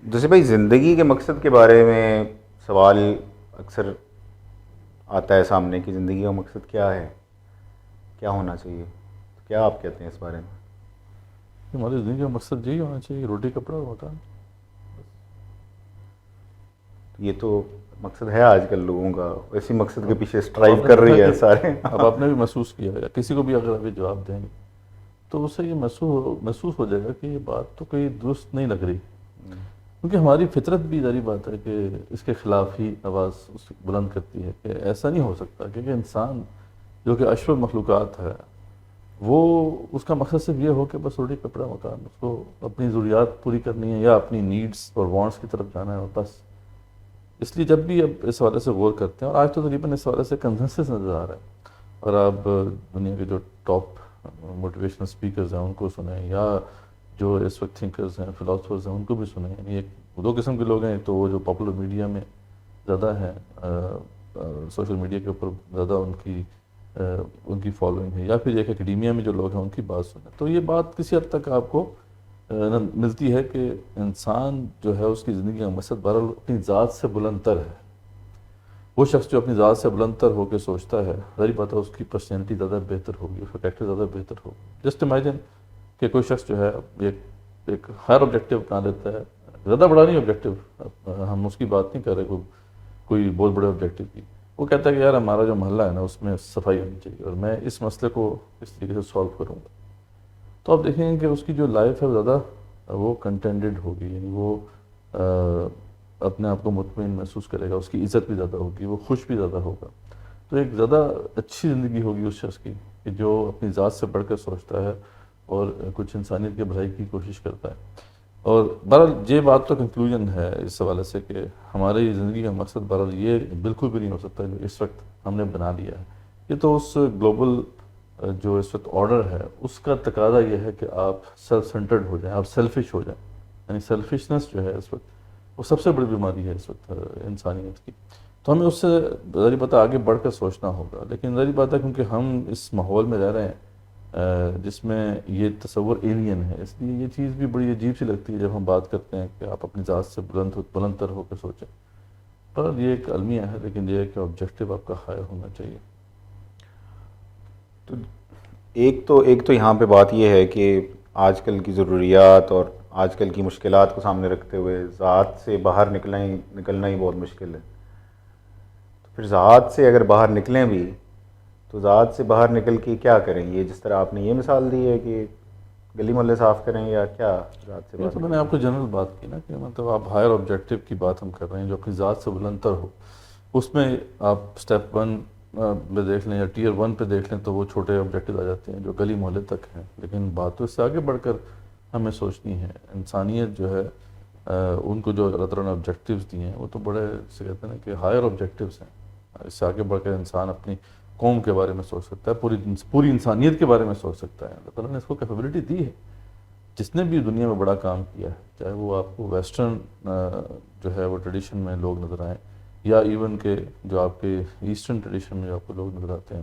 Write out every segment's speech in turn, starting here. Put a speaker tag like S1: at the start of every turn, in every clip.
S1: جیسے بھائی زندگی کے مقصد کے بارے میں سوال اکثر آتا ہے سامنے کہ زندگی کا مقصد کیا ہے، کیا ہونا چاہیے، کیا آپ کہتے ہیں اس بارے میں؟
S2: ہماری زندگی کا مقصد یہی ہونا چاہیے، روٹی کپڑا اور مکان.
S1: یہ تو مقصد ہے آج کل لوگوں کا، اسی مقصد کے پیچھے
S2: اب
S1: اسٹرائیو
S2: آپ نے
S1: کر
S2: دیکھا
S1: رہی
S2: کہ
S1: ہے سارے.
S2: اب آپ نے بھی محسوس کیا ہے، کسی کو بھی اگر ابھی جواب دیں گے تو اسے یہ محسوس ہو جائے گا کہ یہ بات تو کوئی درست نہیں لگ رہی، کیونکہ ہماری فطرت بھی ظاہری بات ہے کہ اس کے خلاف ہی آواز بلند کرتی ہے کہ ایسا نہیں ہو سکتا، کیونکہ انسان جو کہ اشرف مخلوقات ہے وہ اس کا مقصد صرف یہ ہو کہ بس روٹی کپڑا مکان، اس کو اپنی ضروریات پوری کرنی ہے یا اپنی نیڈز اور وانٹس کی طرف جانا ہے اور بس. اس لیے جب بھی اب اس حوالے سے غور کرتے ہیں، اور آج تو تقریباً اس حوالے سے کنسنسس نظر آ رہا ہے، اور آپ دنیا کے جو ٹاپ موٹیویشنل اسپیکرز ہیں ان کو سنیں، یا جو اس وقت تھنکرز ہیں، فلاسفرز ہیں، ان کو بھی سنیں. یعنی ایک دو قسم کے لوگ ہیں، ایک تو وہ جو پاپولر میڈیا میں زیادہ ہیں، سوشل میڈیا کے اوپر زیادہ ان کی فالوئنگ ہے، یا پھر ایک اکیڈیمیا میں جو لوگ ہیں ان کی بات سنیں. تو یہ بات کسی حد تک آپ کو ملتی ہے کہ انسان جو ہے اس کی زندگی کا مقصد بہرحال اپنی ذات سے بلند تر ہے. وہ شخص جو اپنی ذات سے بلند تر ہو کے سوچتا ہے، ظاہری بات ہے اس کی پرسنالٹی زیادہ بہتر ہوگی، اس کا کریکٹر زیادہ بہتر ہوگا. جسٹ امیجن کہ کوئی شخص جو ہے ایک ہائر آبجیکٹیو بنا لیتا ہے، زیادہ بڑا نہیں آبجیکٹیو، ہم اس کی بات نہیں کر رہے کوئی بہت بڑے آبجیکٹیو کی. وہ کہتا ہے کہ یار ہمارا جو محلہ ہے نا اس میں صفائی ہونی چاہیے اور میں اس مسئلے کو اس طریقے سے سالو کروں گا. تو آپ دیکھیں گے کہ اس کی جو لائف ہے وہ زیادہ وہ کنٹینٹڈ ہوگی، یعنی وہ اپنے آپ کو مطمئن محسوس کرے گا، اس کی عزت بھی زیادہ ہوگی، وہ خوش بھی زیادہ ہوگا. تو ایک زیادہ اچھی زندگی ہوگی اس شخص کی کہ جو اپنی ذات سے بڑھ کر سوچتا ہے اور کچھ انسانیت کے بھلائی کی کوشش کرتا ہے. اور بہرحال یہ بات تو کنکلوژن ہے اس حوالے سے کہ ہماری زندگی کا مقصد بہرحال یہ بالکل بھی نہیں ہو سکتا جو اس وقت ہم نے بنا لیا ہے. یہ تو اس گلوبل جو اس وقت آرڈر ہے اس کا تقاضا یہ ہے کہ آپ سیلف سینٹرڈ ہو جائیں، آپ سیلفش ہو جائیں. یعنی سیلفشنس جو ہے اس وقت وہ سب سے بڑی بیماری ہے اس وقت انسانیت کی. تو ہمیں اس سے ظاہری بات ہے آگے بڑھ کر سوچنا ہوگا. لیکن ظاہری بات ہے کیونکہ ہم اس ماحول میں رہ رہے ہیں جس میں یہ تصور ایلین ہے، اس لیے یہ چیز بھی بڑی عجیب سی لگتی ہے جب ہم بات کرتے ہیں کہ آپ اپنی ذات سے بلند تر ہو کر سوچیں. پر یہ ایک المیہ ہے، لیکن یہ ہے کہ آبجیکٹیو آپ کا ہائر ہونا چاہیے.
S1: تو ایک تو یہاں پہ بات یہ ہے کہ آج کل کی ضروریات اور آج کل کی مشکلات کو سامنے رکھتے ہوئے ذات سے باہر نکلنا ہی بہت مشکل ہے. تو پھر ذات سے اگر باہر نکلیں بھی تو ذات سے باہر نکل کے کیا کریں؟ یہ جس طرح آپ نے یہ مثال دی ہے کہ گلی محلے صاف کریں، یا کیا ذات سے
S2: یہ
S1: باہر
S2: تو میں
S1: نکل
S2: نے آپ
S1: کے؟
S2: کو جنرل بات کی نا کہ مطلب آپ ہائر آبجیکٹیو کی بات ہم کر رہے ہیں جو اپنی ذات سے بلند تر ہو. اس میں آپ سٹیپ 1 پہ دیکھ لیں یا ٹیئر 1 پہ دیکھ لیں تو وہ چھوٹے آبجیکٹیو آ جاتے ہیں جو گلی محلے تک ہیں. لیکن بات تو اس سے آگے بڑھ کر ہمیں سوچنی ہے. انسانیت جو ہے ان کو جو اللہ تعالیٰ نے آبجیکٹیوز دیے ہیں وہ تو بڑے سے کہتے ہیں نا کہ ہائر آبجیکٹیوز ہیں. اس سے آگے بڑھ کر انسان اپنی قوم کے بارے میں سوچ سکتا ہے، پوری انسانیت کے بارے میں سوچ سکتا ہے. اللہ تعالیٰ نے اس کو کیپیبلٹی دی ہے. جس نے بھی دنیا میں بڑا کام کیا ہے، چاہے وہ آپ کو ویسٹرن جو ہے وہ ٹریڈیشن میں لوگ نظر آئیں، یا ایون کہ جو آپ کے ایسٹرن ٹریڈیشن میں جو آپ کو لوگ نظر آتے ہیں،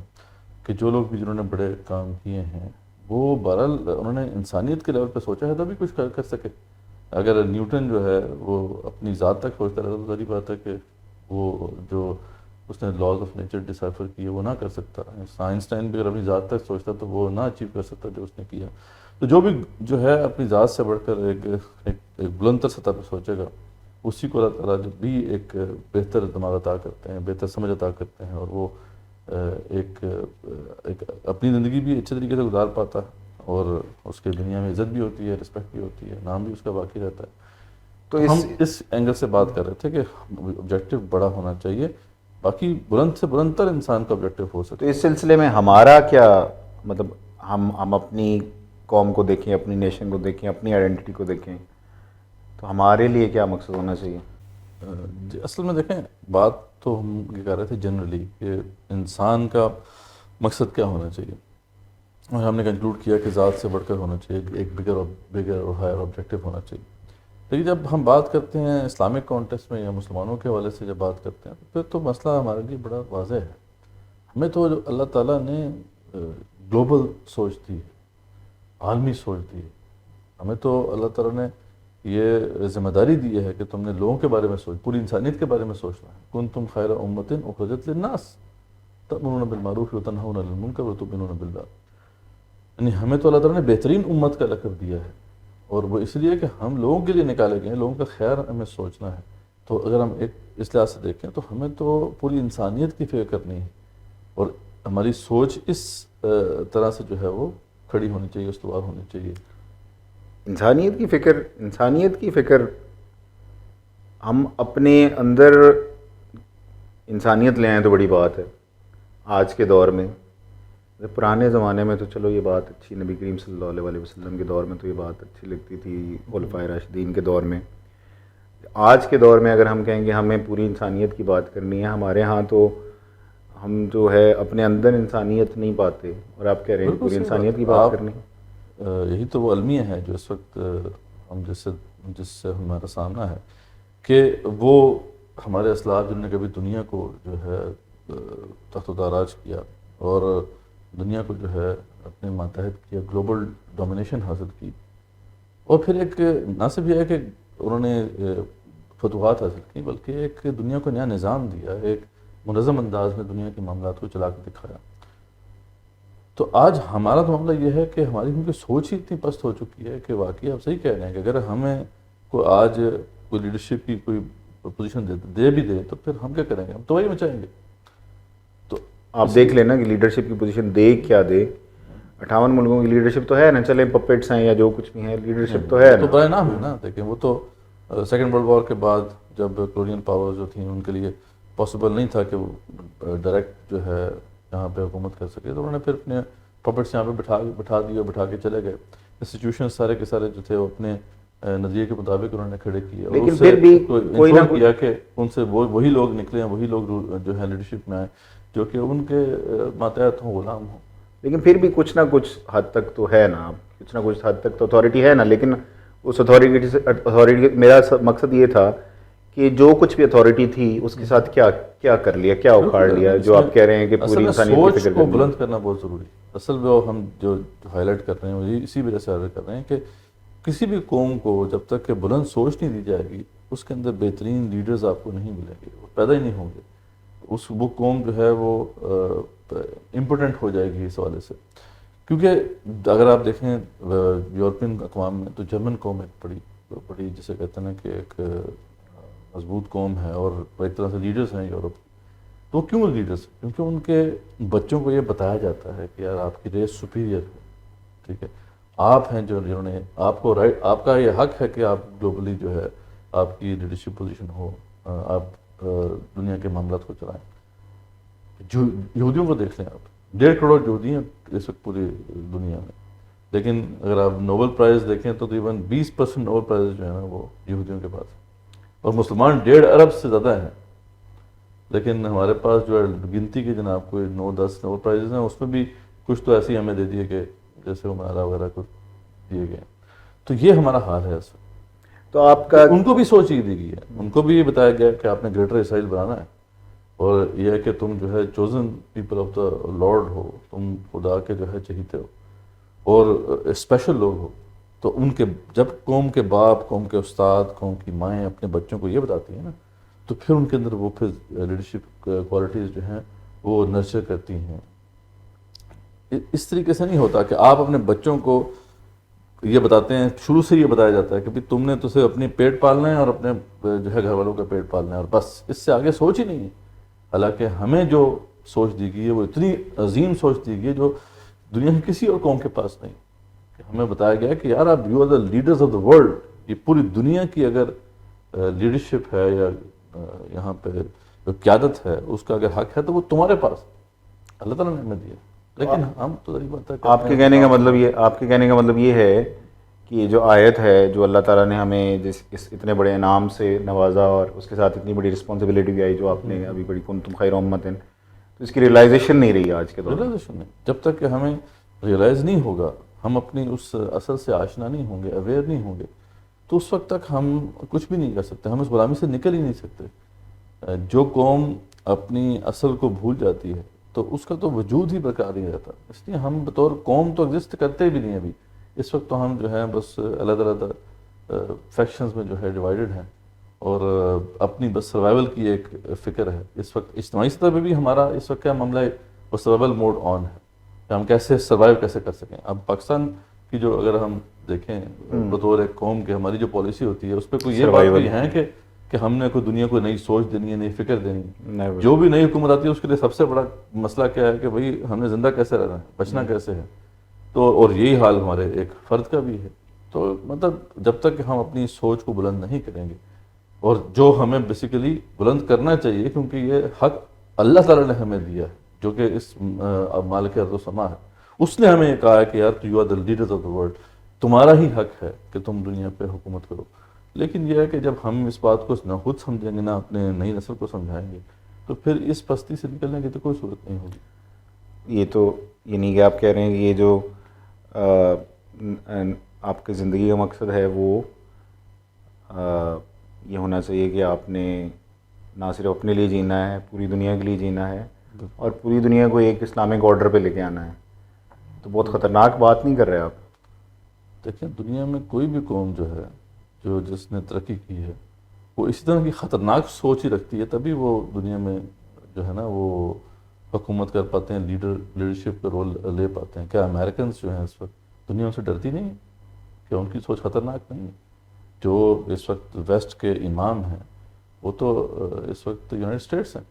S2: کہ جو لوگ بھی جنہوں نے بڑے کام کیے ہیں وہ بہرحال انہوں نے انسانیت کے لیول پہ سوچا ہے تبھی کچھ کر سکے. اگر نیوٹن جو ہے وہ اپنی ذات تک سوچتا رہتا تو ظاہری بات ہے کہ وہ جو اس نے لاز آف نیچر ڈسائفر کیے وہ نہ کر سکتا. آئنسٹائن بھی اگر اپنی ذات تک سوچتا تو وہ نہ اچیو کر سکتا جو اس نے کیا. تو جو بھی جو ہے اپنی ذات سے بڑھ کر ایک بلند تر سطح پہ سوچے گا، اسی کو اللہ تعالیٰ بھی ایک بہتر دماغ عطا کرتے ہیں، بہتر سمجھ عطا کرتے ہیں، اور وہ ایک اپنی زندگی بھی اچھے طریقے سے گزار پاتا ہے، اور اس کے دنیا میں عزت بھی ہوتی ہے، رسپیکٹ بھی ہوتی ہے، نام بھی اس کا باقی رہتا ہے.
S1: تو
S2: تو ہم اس اینگل سے بات کر رہے تھے کہ آبجیکٹیو بڑا ہونا چاہیے، باقی بلند سے بلند تر انسان کا آبجیکٹیو ہو
S1: تو
S2: سکتا
S1: اس
S2: ہے.
S1: سلسلے میں ہمارا کیا مطلب، ہم اپنی قوم کو دیکھیں، اپنی نیشن کو دیکھیں، اپنی آئیڈینٹی کو دیکھیں، تو ہمارے لیے کیا مقصد ہونا چاہیے؟
S2: اصل میں دیکھیں بات تو ہم یہ کہہ رہے تھے جنرلی کہ انسان کا مقصد کیا ہونا چاہیے، اور ہم نے کنکلوڈ کیا کہ ذات سے بڑھ کر ہونا چاہیے، ایک بگر اور ہائر آبجیکٹیو ہونا چاہیے. لیکن جب ہم بات کرتے ہیں اسلامک کانٹیکسٹ میں یا مسلمانوں کے حوالے سے جب بات کرتے ہیں تو پھر تو مسئلہ ہمارے لیے بڑا واضح ہے. ہمیں تو جو اللہ تعالیٰ نے گلوبل سوچ دی ہے، عالمی سوچ دی ہے. ہمیں تو اللہ تعالیٰ نے یہ ذمہ داری دی ہے کہ تم نے لوگوں کے بارے میں پوری انسانیت کے بارے میں سوچنا ہے. کنتم خیر امۃ اخرجت للناس تأمرون بالمعروف وتنہون عن المنکر وتؤمنون باللہ. یعنی ہمیں تو اللہ تعالیٰ نے بہترین امت کا لقب دیا ہے، اور وہ اس لیے کہ ہم لوگوں کے لیے نکالے گئے ہیں، لوگوں کا خیر ہمیں سوچنا ہے. تو اگر ہم ایک اس لحاظ سے دیکھیں تو ہمیں تو پوری انسانیت کی فکر کرنی ہے، اور ہماری سوچ اس طرح سے جو ہے وہ کھڑی ہونی چاہیے، استوار ہونی چاہیے.
S1: انسانیت کی فکر ہم اپنے اندر انسانیت لے آئیں تو بڑی بات ہے. آج کے دور میں، پرانے زمانے میں تو چلو یہ بات اچھی، نبی کریم صلی اللہ علیہ وسلم کے دور میں تو یہ بات اچھی لگتی تھی، خلفائے راشدین کے دور میں. آج کے دور میں اگر ہم کہیں گے ہمیں پوری انسانیت کی بات کرنی ہے، ہمارے ہاں تو ہم جو ہے اپنے اندر انسانیت نہیں پاتے، اور آپ کہہ رہے ہیں پوری انسانیت کی بات کرنی.
S2: یہی تو وہ المیہ ہے جو اس وقت ہم جس سے ہمارا سامنا ہے، کہ وہ ہمارے اسلاف جن نے کبھی دنیا کو جو ہے تخت و تاراج کیا اور دنیا کو جو ہے اپنے ماتحت کیا، گلوبل ڈومینیشن حاصل کی، اور پھر ایک نہ صرف یہ ہے کہ انہوں نے فتوحات حاصل کی، بلکہ ایک دنیا کو نیا نظام دیا، ایک منظم انداز میں دنیا کے معاملات کو چلا کے دکھایا. تو آج ہمارا تو معاملہ یہ ہے کہ ہماری کیونکہ سوچ ہی اتنی پست ہو چکی ہے کہ واقعی آپ صحیح کہہ رہے ہیں کہ اگر ہمیں کوئی آج کوئی لیڈرشپ کی کوئی پوزیشن دے بھی دے تو پھر ہم کیا کریں گے؟ ہم تو وہی مچائیں گے. تو
S1: آپ دیکھ لینا کہ لیڈرشپ کی پوزیشن دے کیا دے. 58 ملکوں کی لیڈرشپ تو ہے نا، چلے پپیٹس ہیں یا جو کچھ بھی ہیں، لیڈرشپ تو ہے
S2: تو
S1: نا.
S2: برائے نام ہے نا. دیکھیں وہ تو سیکنڈ ورلڈ وار کے بعد جب کلونیل پاور جو تھیں ان کے لیے پاسبل نہیں تھا کہ وہ ڈائریکٹ جو ہے یہاں پہ حکومت کر سکے، تو انہوں نے پھر اپنے پپٹس یہاں پہ بٹھا دیے اور بٹھا کے چلے گئے. انسٹیٹیوشن سارے کے سارے جو تھے وہ اپنے نظریے کے مطابق انہوں نے کھڑے کیے، اور
S1: لیکن
S2: اس سے
S1: پھر بھی کوئی نہ
S2: کیا کہ ان سے وہی لوگ نکلے ہیں، وہی لوگ جو ہے لیڈرشپ میں آئے جو کہ ان کے ماتحت ہوں، غلام ہوں.
S1: لیکن پھر بھی کچھ نہ کچھ حد تک تو ہے نا، کچھ نہ کچھ حد تک تو اتھارٹی ہے نا. لیکن اس اتھارٹی میرا مقصد یہ تھا کہ جو کچھ بھی اتھارٹی تھی اس کے ساتھ کیا کر لیا، کیا اکھاڑ لیا، جو آپ کہہ رہے ہیں کہ پوری انسانیت کی فکر
S2: سوچ کو بلند کرنا بہت ضروری ہے. اصل میں ہم جو ہائی لائٹ کر رہے ہیں وہ اسی وجہ سے ہائی کر رہے ہیں کہ کسی بھی قوم کو جب تک کہ بلند سوچ نہیں دی جائے گی، اس کے اندر بہترین لیڈرز آپ کو نہیں ملیں گے، وہ پیدا ہی نہیں ہوں گے. وہ قوم جو ہے وہ امپورٹنٹ ہو جائے گی اس حوالے سے. کیونکہ اگر آپ دیکھیں یورپین اقوام میں تو جرمن قوم ایک بڑی جسے کہتے ہیں نا کہ ایک مضبوط قوم ہے، اور ایک طرح سے لیڈرز ہیں یورپ. تو کیوں لیڈرز؟ کیونکہ ان کے بچوں کو یہ بتایا جاتا ہے کہ یار آپ کی ریس سپیریئر ہے، ٹھیک ہے، آپ ہیں جنہوں نے آپ کو رائٹ، آپ کا یہ حق ہے کہ آپ گلوبلی جو ہے آپ کی لیڈرشپ پوزیشن ہو، آپ دنیا کے معاملات کو چلائیں. یہودیوں کو دیکھ لیں آپ، 1.5 کروڑ یہودی ہیں اس وقت پوری دنیا میں، لیکن اگر آپ نوبل پرائز دیکھیں تو تقریباً 20% نوبل پرائز جو ہے نا وہ یہودیوں کے پاس، اور مسلمان 1.5 ارب سے زیادہ ہیں. لیکن ہمارے پاس جو ہے گنتی کے جناب کوئی 9-10 نوبل پرائزز ہیں، اس میں بھی کچھ تو ایسے ہی ہمیں دے دیے کہ جیسے وہ مالا وغیرہ کچھ دیے گئے. تو یہ ہمارا حال ہے.
S1: تو آپ کا
S2: ان کو بھی سوچ ہی دی گئی ہے، ان کو بھی یہ بتایا گیا کہ آپ نے گریٹر اسرائیل بنانا ہے، اور یہ ہے کہ تم جو ہے chosen people of the lord ہو، تم خدا کے جو ہے چہیتے ہو اور اسپیشل لوگ ہو. تو ان کے جب قوم کے باپ، قوم کے استاد، قوم کی مائیں اپنے بچوں کو یہ بتاتی ہیں نا، تو پھر ان کے اندر وہ پھر لیڈرشپ کوالٹیز جو ہیں وہ نرچر کرتی ہیں. اس طریقے سے نہیں ہوتا کہ آپ اپنے بچوں کو یہ بتاتے ہیں، شروع سے یہ بتایا جاتا ہے کہ تم نے تو صرف اپنی پیٹ پالنا ہے اور اپنے جو ہے گھر والوں کا پیٹ پالنا ہے، اور بس اس سے آگے سوچ ہی نہیں ہے. حالانکہ ہمیں جو سوچ دی گئی ہے وہ اتنی عظیم سوچ دی گئی ہے جو دنیا کی کسی اور قوم کے پاس نہیں. ہمیں بتایا گیا کہ یار آپ you are the leaders of the world. یہ پوری دنیا کی اگر لیڈرشپ ہے یا یہاں پہ جو قیادت ہے اس کا اگر حق ہے تو وہ تمہارے پاس اللہ تعالیٰ نے ہمیں دیا. لیکن ہم تو ذریعہ بات ہے کہ
S1: آپ کے کہنے کا مطلب یہ ہے کہ یہ جو آیت ہے جو اللہ تعالیٰ نے ہمیں اس اتنے بڑے انعام سے نوازا اور اس کے ساتھ اتنی بڑی رسپانسبلٹی بھی آئی جو آپ نے ابھی بڑی کنتم خیر امۃ، تو اس کی ریئلائزیشن نہیں رہی آج کے دور میں.
S2: ریئلائزیشن نہیں. جب تک کہ ہمیں ریئلائز نہیں ہوگا، ہم اپنی اس اصل سے آشنا نہیں ہوں گے، اویئر نہیں ہوں گے، تو اس وقت تک ہم کچھ بھی نہیں کر سکتے، ہم اس غلامی سے نکل ہی نہیں سکتے. جو قوم اپنی اصل کو بھول جاتی ہے تو اس کا تو وجود ہی برقرار نہیں رہتا. اس لیے ہم بطور قوم تو ایگزسٹ کرتے بھی نہیں ابھی. اس وقت تو ہم جو ہیں بس اللہ تعالیٰ فیکشنز میں جو ہے ڈیوائیڈڈ ہیں اور اپنی بس سروائیول کی ایک فکر ہے. اس وقت اجتماعی سطح پہ بھی ہمارا اس وقت کیا معاملہ ہے, وہ سروائیول موڈ آن ہے کہ ہم کیسے سروائیو کیسے کر سکیں. اب پاکستان کی جو اگر ہم دیکھیں بطور ایک قوم کے ہماری جو پالیسی ہوتی ہے اس پہ کوئی یہ بات نہیں ہے کہ ہم نے کوئی دنیا کو نئی سوچ دینی ہے, نئی فکر دینی ہے. جو بھی نئی حکومت آتی ہے اس کے لیے سب سے بڑا مسئلہ کیا ہے کہ بھئی ہم نے زندہ کیسے رہنا ہے, بچنا کیسے ہے. تو اور یہی حال ہمارے ایک فرد کا بھی ہے. تو مطلب جب تک کہ ہم اپنی سوچ کو بلند نہیں کریں گے, اور جو ہمیں بیسیکلی بلند کرنا چاہیے کیونکہ یہ حق اللہ تعالیٰ نے ہمیں دیا ہے جو کہ اس مالک ارض و سما ہے, اس نے ہمیں یہ کہا ہے کہ یار you are the leaders of the world, تمہارا ہی حق ہے کہ تم دنیا پہ حکومت کرو. لیکن یہ ہے کہ جب ہم اس بات کو نہ خود سمجھیں گے نہ اپنے نئی نسل کو سمجھائیں گے تو پھر اس پستی سے نکلنے کی تو کوئی صورت نہیں ہوگی.
S1: یہ تو یہ نہیں کہ آپ کہہ رہے ہیں کہ یہ جو آپ کی زندگی کا مقصد ہے وہ یہ ہونا چاہیے کہ آپ نے نہ صرف اپنے لیے جینا ہے, پوری دنیا کے لیے جینا ہے اور پوری دنیا کو ایک اسلامک آرڈر پہ لے کے آنا ہے. تو بہت خطرناک بات نہیں کر رہے آپ؟
S2: دیکھیں دنیا میں کوئی بھی قوم جو ہے جو جس نے ترقی کی ہے وہ اسی طرح کی خطرناک سوچ ہی رکھتی ہے, تبھی وہ دنیا میں جو ہے نا وہ حکومت کر پاتے ہیں, لیڈرشپ کا رول لے پاتے ہیں. کیا امریکنز جو ہیں اس وقت دنیا سے ڈرتی نہیں ہے؟ کہ ان کی سوچ خطرناک نہیں ہے؟ جو اس وقت ویسٹ کے امام ہیں وہ تو اس وقت یونائٹڈ اسٹیٹس ہیں,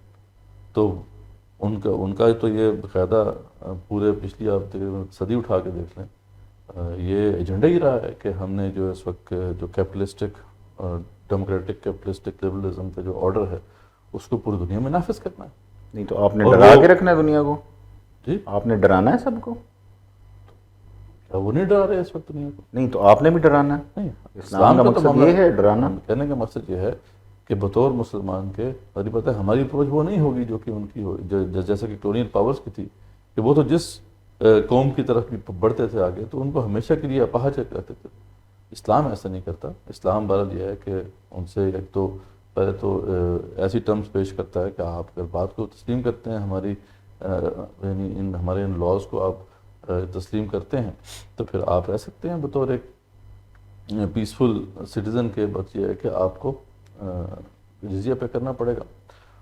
S2: تو ان کا تو یہ باقاعدہ پورے پچھلی آپ صدی اٹھا کے دیکھ لیں, یہ ایجنڈا ہی رہا ہے کہ ہم نے جو اس وقت جو کیپٹلسٹک ڈیموکریٹک کیپٹلسٹک لبرلزم کا جو آرڈر ہے اس کو پوری دنیا میں نافذ کرنا ہے.
S1: نہیں تو آپ نے ڈرا کے رکھنا ہے دنیا کو؟
S2: جی
S1: آپ نے ڈرانا ہے سب کو؟
S2: کیا وہ نہیں ڈرا رہے اس وقت دنیا کو؟
S1: نہیں تو آپ نے بھی ڈرانا ہے.
S2: نہیں,
S1: اسلام کا مقصد یہ ہے ڈرانا.
S2: کہنے کا مقصد یہ ہے کہ بطور مسلمان کے ہماری پتہ ہے ہماری اپروچ وہ نہیں ہوگی جو کہ ان کی ہو, جیسا کہ کلونیل پاورز کی تھی کہ وہ تو جس قوم کی طرف بھی بڑھتے تھے آگے تو ان کو ہمیشہ کے لیے اپاہج کرتے تھے. اسلام ایسا نہیں کرتا. اسلام بہرحال یہ ہے کہ ان سے ایک تو پہلے تو ایسی ٹرمز پیش کرتا ہے کہ آپ اگر بات کو تسلیم کرتے ہیں ہماری یعنی ہمارے ان لاز کو آپ تسلیم کرتے ہیں تو پھر آپ رہ سکتے ہیں بطور ایک پیسفل سٹیزن کے. بات یہ ہے کہ آپ کو جزیہ پے کرنا پڑے گا,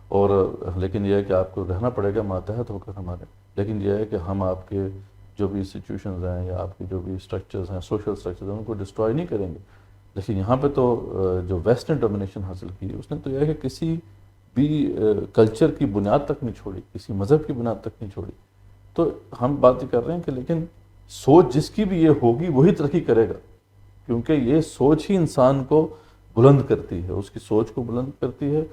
S2: اور لیکن یہ ہے کہ آپ کو رہنا پڑے گا ماتحت ہو کر ہمارے. لیکن یہ ہے کہ ہم آپ کے جو بھی انسٹیٹیوشنز ہیں یا آپ کے جو بھی اسٹرکچرز ہیں, سوشل اسٹرکچرز ہیں, ان کو ڈسٹرائے نہیں کریں گے. لیکن یہاں پہ تو جو ویسٹ نے ڈومینیشن حاصل کی اس نے تو یہ ہے کہ کسی بھی کلچر کی بنیاد تک نہیں چھوڑی, کسی مذہب کی بنیاد تک نہیں چھوڑی. تو ہم بات ہی کر رہے ہیں کہ لیکن سوچ جس کی بھی یہ ہوگی وہی ترقی کرے گا, کیونکہ یہ سوچ ہی انسان کو بلند کرتی ہے, اس کی سوچ کو بلند کرتی ہے.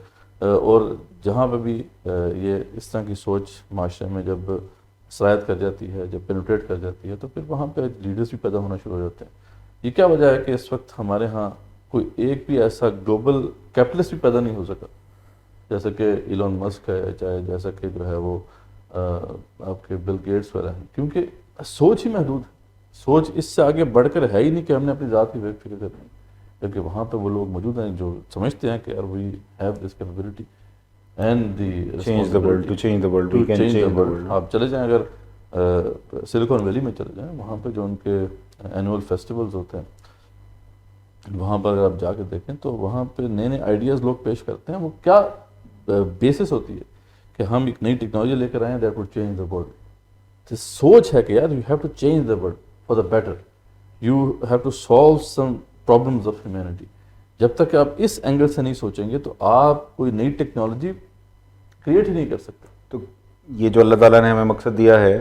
S2: اور جہاں پہ بھی یہ اس طرح کی سوچ معاشرے میں جب سرایت کر جاتی ہے, جب پینیٹریٹ کر جاتی ہے, تو پھر وہاں پہ لیڈرز بھی پیدا ہونا شروع ہو جاتے ہیں. یہ کیا وجہ ہے کہ اس وقت ہمارے ہاں کوئی ایک بھی ایسا گلوبل کیپٹلسٹ بھی پیدا نہیں ہو سکا جیسا کہ ایلون مسک ہے, چاہے جیسا کہ جو ہے وہ آپ کے بل گیٹس وغیرہ ہیں, کیونکہ سوچ ہی محدود ہے. سوچ اس سے آگے بڑھ کر ہے ہی نہیں کہ ہم نے اپنی ذات کی فکر کرنی, کیونکہ وہاں پہ وہ لوگ موجود ہیں جو سمجھتے ہیں کہ یار we have this capability and the
S1: change the world, to change the world, we can change the world.
S2: آپ چلے جائیں اگر سلیکون ویلی میں چلے جائیں, وہاں پہ جو ان کے اینول فیسٹیولز ہوتے ہیں وہاں پر اگر آپ جا کے دیکھیں تو وہاں پہ نئے نئے آئیڈیاز لوگ پیش کرتے ہیں. وہ کیا بیسس ہوتی ہے کہ ہم ایک نئی ٹیکنالوجی لے کر آئے ہیں that would change the world. سوچ ہے کہ یار you have to change the world for the better, you have to solve some problems of humanity. جب تک کہ آپ اس اینگل سے نہیں سوچیں گے تو آپ کوئی نئی ٹیکنالوجی کریٹ ہی نہیں کر سکتے.
S1: تو یہ جو اللہ تعالیٰ نے ہمیں مقصد دیا ہے,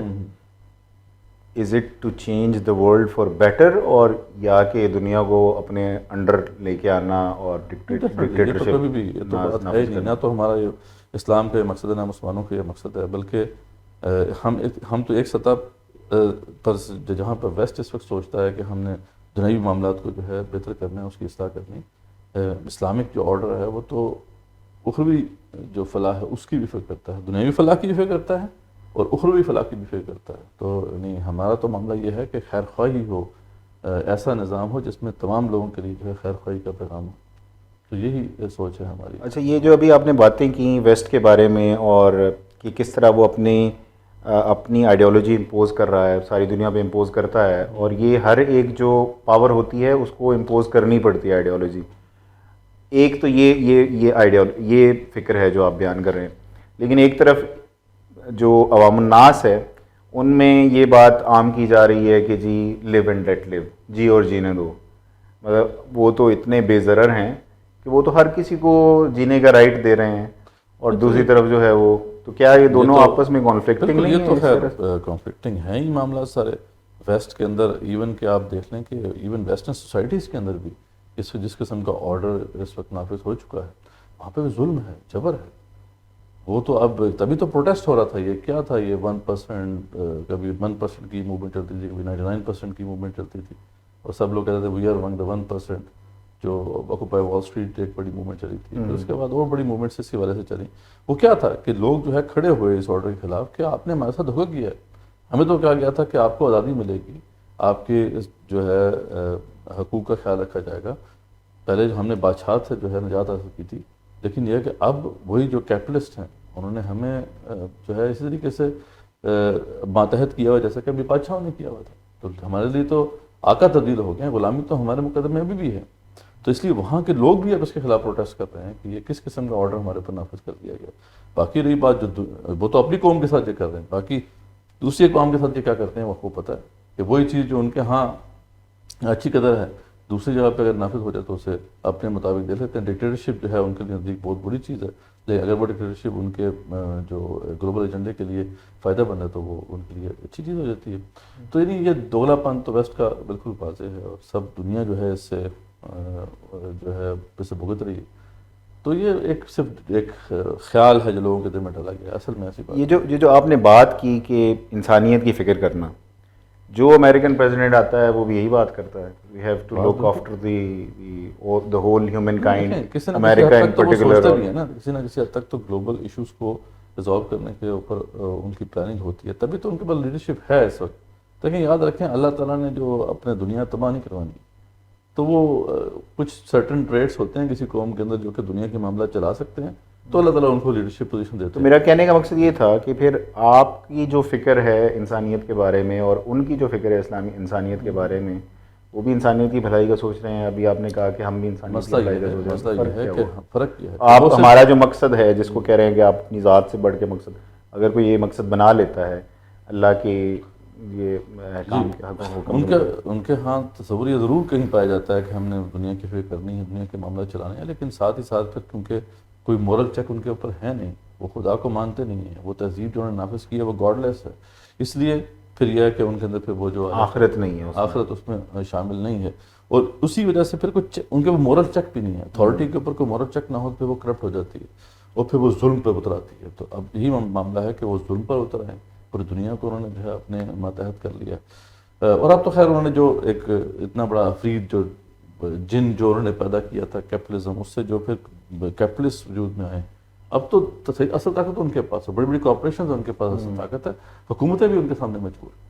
S1: is it to change the world for better, اور یا کہ دنیا کو اپنے انڈر لے کے آنا اور ڈکٹیٹرشپ؟
S2: کبھی بھی یہ تو بات ہے نہیں, نہ تو ہمارا یہ اسلام کا یہ مقصد ہے نہ مسلمانوں کا یہ مقصد ہے, بلکہ ہم تو ایک سطح پر جہاں پر ویسٹ اس وقت سوچتا ہے کہ ہم نے دنیاوی معاملات کو جو ہے بہتر کرنا ہے, اس کی اصلاح کرنی. اسلامک جو آرڈر ہے وہ تو اخروی جو فلاح ہے اس کی بھی فکر کرتا ہے, دنیاوی فلاح کی بھی فکر کرتا ہے اور اخروی فلاح کی بھی فکر کرتا ہے. تو نہیں, ہمارا تو معاملہ یہ ہے کہ خیر خواہی ہو, ایسا نظام ہو جس میں تمام لوگوں کے لیے جو ہے خیر خواہی کا پیغام ہو. تو یہی سوچ ہے ہماری.
S1: اچھا, یہ جو ابھی آپ نے باتیں کی ویسٹ کے بارے میں اور کہ کس طرح وہ اپنی اپنی آئیڈیالوجی امپوز کر رہا ہے، ساری دنیا پہ امپوز کرتا ہے، اور یہ ہر ایک جو پاور ہوتی ہے اس کو امپوز کرنی پڑتی ہے آئیڈیالوجی. ایک تو یہ فکر ہے جو آپ بیان کر رہے ہیں، لیکن ایک طرف جو عوام الناس ہے ان میں یہ بات عام کی جا رہی ہے کہ جی لیو اینڈ لیٹ لیو، جی اور جینے دو. مطلب وہ تو اتنے بے ضرر ہیں کہ وہ تو ہر کسی کو جینے کا رائٹ دے رہے ہیں، اور دوسری طرف جو ہے وہ تو کیا یہ دونوں آپس میں کانفلکٹنگ نہیں
S2: یہ
S1: ہے
S2: تو
S1: اس
S2: خیر
S1: طرح سے؟
S2: کانفلکٹنگ ہیں ہی معاملات سارے ویسٹ کے اندر. ایون کہ آپ دیکھ لیں کہ ایون ویسٹرن سوسائٹیز کے اندر بھی جس قسم کا آرڈر اس وقت نافذ ہو چکا ہے وہاں پہ بھی ظلم ہے، جبر ہے. وہ تو اب تبھی تو پروٹیسٹ ہو رہا تھا. یہ کیا تھا؟ یہ 1%، کبھی 1% کی موومنٹ چلتی تھی، کبھی 99% کی موومنٹ چلتی تھی، اور سب لوگ کہتے تھے وی آر امنگ دا 1%. جو آکوپائی وال اسٹریٹ ایک بڑی موومنٹ چلی تھی، پھر اس کے بعد اور بڑی موومنٹس اسی والے سے چلی. وہ کیا تھا کہ لوگ جو ہے کھڑے ہوئے اس آرڈر کے خلاف کہ آپ نے ہمارے ساتھ دھوکہ کیا ہے. ہمیں تو کہا گیا تھا کہ آپ کو آزادی ملے گی، آپ کے جو ہے حقوق کا خیال رکھا جائے گا. پہلے جو ہم نے بادشاہت سے جو ہے نجات حاصل کی تھی، لیکن یہ ہے کہ اب وہی جو کیپٹلسٹ ہیں انہوں نے ہمیں جو ہے اسی طریقے سے ماتحت کیا ہوا جیسا کہ ابھی بادشاہوں نے کیا ہوا تھا. تو ہمارے لیے تو آقا تبدیل ہو گئے ہیں، غلامی تو ہمارے مقدمے میں ابھی بھی ہے. تو اس لیے وہاں کے لوگ بھی اب اس کے خلاف پروٹیسٹ کر رہے ہیں کہ یہ کس قسم کا آرڈر ہمارے اوپر نافذ کر دیا گیا. باقی رہی بات جو وہ تو اپنی قوم کے ساتھ یہ کر رہے ہیں، باقی دوسری قوم کے ساتھ یہ کیا کرتے ہیں وہ کو پتہ ہے کہ وہی چیز جو ان کے ہاں اچھی قدر ہے دوسری جگہ پہ اگر نافذ ہو جائے تو اسے اپنے مطابق دے لیتے ہیں. ڈکٹیٹرشپ جو ہے ان کے لیے نزدیک بہت بری چیز ہے، لیکن اگر وہ ڈکٹیٹرشپ ان کے جو گلوبل ایجنڈے کے لیے فائدہ بن ہے تو وہ ان کے لیے اچھی چیز ہو جاتی ہے. تو یعنی یہ دوگلا پن تو ویسٹ کا بالکل واضح ہے، اور سب دنیا جو ہے اس سے جو ہے اس سے بھگت رہی ہے. تو یہ صرف ایک خیال ہے جو لوگوں کے دل میں ڈالا گیا، اصل میں ایسی بات
S1: یہ جو آپ نے بات کی کہ انسانیت کی فکر کرنا، جو امریکن پریزیڈنٹ آتا ہے وہ بھی یہی بات کرتا ہے، we have to look after the whole human kind,
S2: کسی نہ کسی
S1: امریکہ
S2: حد
S1: ان
S2: تک تو وہ
S1: پرٹیکولر.
S2: سوچتے بھی ہے نا، کسی نہ کسی حد تک تو گلوبل ایشوز کو ریزالو کرنے کے اوپر ان کی پلاننگ ہوتی ہے، تبھی تو ان کے پاس لیڈرشپ ہے اس وقت. لیکن یاد رکھیں اللہ تعالیٰ نے جو اپنے دنیا تباہ نہیں کروانی، تو وہ کچھ سرٹن ٹریٹس ہوتے ہیں کسی قوم کے اندر جو کہ دنیا کے معاملات چلا سکتے ہیں، تو اللہ تعالیٰ ان کو لیڈرشپ پوزیشن دیتے
S1: تو
S2: ہیں.
S1: میرا کہنے کا مقصد یہ تھا کہ پھر آپ کی جو فکر ہے انسانیت کے بارے میں اور ان کی جو فکر ہے اسلامی انسانیت کے بارے میں، وہ بھی انسانیت کی بھلائی کا سوچ رہے ہیں. ابھی آپ نے کہا کہ ہم بھی انسانیت کی
S2: مسئلہ
S1: بھلائی کا
S2: یہ ہے
S1: سوچ
S2: مسئلہ
S1: رہے
S2: یہ
S1: ہیں.
S2: ہے کہ فرق یہ ہے
S1: آپ ہمارا جو مقصد ہے جس کو کہہ رہے ہیں کہ آپ اپنی ذات سے بڑھ کے مقصد، اگر کوئی یہ مقصد بنا لیتا ہے اللہ کے یہ کام کے حکم
S2: ان کے ہاں تصور یہ ضرور کہیں پایا جاتا ہے کہ ہم نے دنیا کی فکر کرنی ہے، دنیا کے معاملات چلانے ہیں، لیکن ساتھ ہی ساتھ پھر کیونکہ کوئی مورل چیک ان کے اوپر ہے نہیں، وہ خدا کو مانتے نہیں ہیں، وہ تہذیب جو انہوں نے نافذ کی ہے وہ گاڈ لیس ہے. اس لیے پھر یہ ہے کہ ان کے اندر پھر وہ جو
S1: آخرت نہیں ہے،
S2: آخرت اس میں شامل نہیں ہے، اور اسی وجہ سے پھر کچھ ان کے مورل چیک بھی نہیں ہے. اتھارٹی کے اوپر کوئی مورل چیک نہ ہو تو پھر وہ کرپٹ ہو جاتی ہے، اور پھر وہ ظلم پہ اتر آتی ہے. تو اب یہی معاملہ ہے کہ وہ ظلم پر اتر آئے، پوری دنیا کو انہوں نے جو ہے اپنے ماتحت کر لیا. اور اب تو خیر انہوں نے جو ایک اتنا بڑا افرید جو جن جو انہوں نے پیدا کیا تھا کیپٹلزم، اس سے جو پھر کیپٹلسٹ وجود میں آئے، اب تو اصل طاقت ان کے پاس ہے، بڑی بڑی کارپوریشنز ان کے پاس اصل طاقت ہے، حکومتیں بھی ان کے سامنے مجبور ہیں.